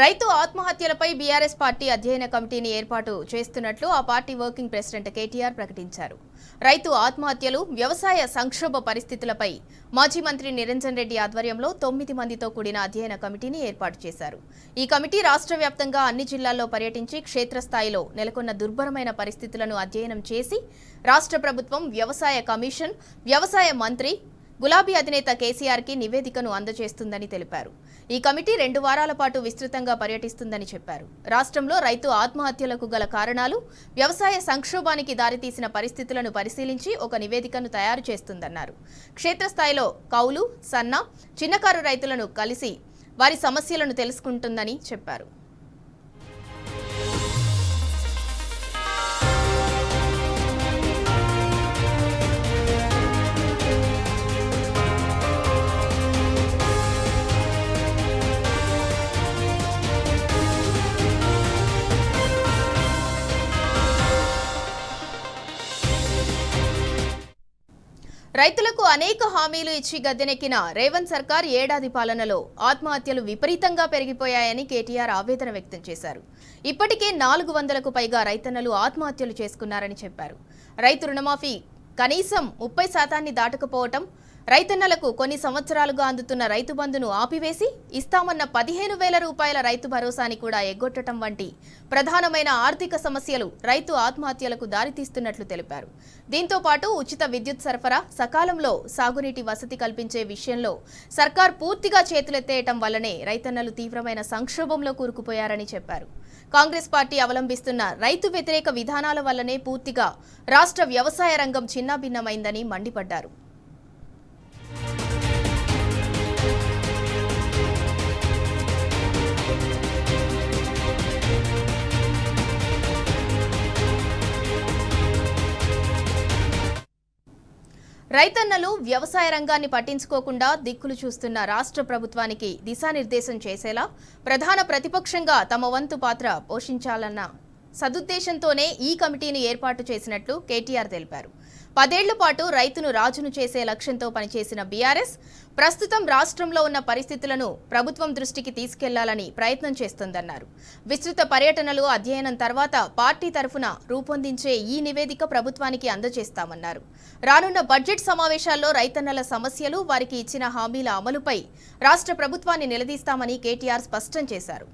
రైతు ఆత్మహత్యలపై BRS party అధ్యయన కమిటీని ఏర్పాటు చేస్తున్నట్లు ఆ పార్టీ వర్కింగ్ ప్రెసిడెంట్ కేటీఆర్ ప్రకటించారు. రైతు ఆత్మహత్యలు, వ్యవసాయ సంక్షోభ పరిస్థితులపై మాజీ మంత్రి నిరంజన్ రెడ్డి ఆధ్వర్యంలో 9 మందితో కూడిన అధ్యయన కమిటీని ఏర్పాటు చేశారు. ఈ కమిటీ రాష్ట్ర వ్యాప్తంగా అన్ని జిల్లాల్లో పర్యటించి క్షేత్రస్థాయిలో నెలకొన్న దుర్భరమైన పరిస్థితులను అధ్యయనం చేసి రాష్ట్ర ప్రభుత్వం, వ్యవసాయ కమిషన్, వ్యవసాయ మంత్రి గులాబీ అధినేత కేసీఆర్కి నివేదికను అందజేస్తుందని తెలిపారు. ఈ కమిటీ 2 వారాల పాటు విస్తృతంగా పర్యటిస్తుందని చెప్పారు. రాష్ట్రంలో రైతు ఆత్మహత్యలకు గల కారణాలు, వ్యవసాయ సంక్షోభానికి దారితీసిన పరిస్థితులను పరిశీలించి ఒక నివేదికను తయారు చేస్తుందన్నారు. క్షేత్రస్థాయిలో కౌలు, సన్న, చిన్నకారు రైతులను కలిసి వారి సమస్యలను తెలుసుకుంటుందని చెప్పారు. రైతులకు అనేక హామీలు ఇచ్చి గద్దెనెక్కిన రేవంత్ సర్కార్ ఏడాది పాలనలో ఆత్మహత్యలు విపరీతంగా పెరిగిపోయాయని కేటీఆర్ ఆవేదన వ్యక్తం చేశారు. ఇప్పటికే 400కు పైగా రైతన్నలు ఆత్మహత్యలు చేసుకున్నారని చెప్పారు. రైతు రుణమాఫీ కనీసం 30% దాటకపోవటం, రైతన్నలకు కొన్ని సంవత్సరాలుగా అందుతున్న రైతు బంధును ఆపివేసి ఇస్తామన్న 15,000 రూపాయల రైతు భరోసాని కూడా ఎగ్గొట్టడం వంటి ప్రధానమైన ఆర్థిక సమస్యలు రైతు ఆత్మహత్యలకు దారితీస్తున్నట్లు తెలిపారు. దీంతో పాటు ఉచిత విద్యుత్ సరఫరా, సకాలంలో సాగునీటి వసతి కల్పించే విషయంలో సర్కార్ పూర్తిగా చేతులెత్తేయటం వల్లనే రైతన్నలు తీవ్రమైన సంక్షోభంలో కూరుకుపోయారని చెప్పారు. కాంగ్రెస్ పార్టీ అవలంబిస్తున్న రైతు వ్యతిరేక విధానాల వల్లనే పూర్తిగా రాష్ట్ర వ్యవసాయ రంగం చిన్నాభిన్నమైందని మండిపడ్డారు. రైతన్నలు వ్యవసాయ రంగాన్ని పట్టించుకోకుండా దిక్కులు చూస్తున్న రాష్ట్ర ప్రభుత్వానికి దిశానిర్దేశం చేసేలా ప్రధాన ప్రతిపక్షంగా తమ వంతు పాత్ర పోషించాలన్న సదుద్దేశంతోనే ఈ కమిటీని ఏర్పాటు చేసినట్లు కేటీఆర్ తెలిపారు. 10 ఏళ్ల పాటు రైతును రాజును చేసే లక్ష్యంతో పనిచేసిన బీఆర్ఎస్ ప్రస్తుతం రాష్ట్రంలో ఉన్న పరిస్థితులను ప్రభుత్వం దృష్టికి తీసుకెళ్లాలని ప్రయత్నం చేస్తోందన్నారు. విస్తృత పర్యటనలు, అధ్యయనం తర్వాత పార్టీ తరఫున రూపొందించే ఈ నివేదిక ప్రభుత్వానికి అందజేస్తామన్నారు. రానున్న బడ్జెట్ సమావేశాల్లో రైతన్నల సమస్యలు, వారికి ఇచ్చిన హామీల అమలుపై రాష్ట్ర ప్రభుత్వాన్ని నిలదీస్తామని కేటీఆర్ స్పష్టం చేశారు.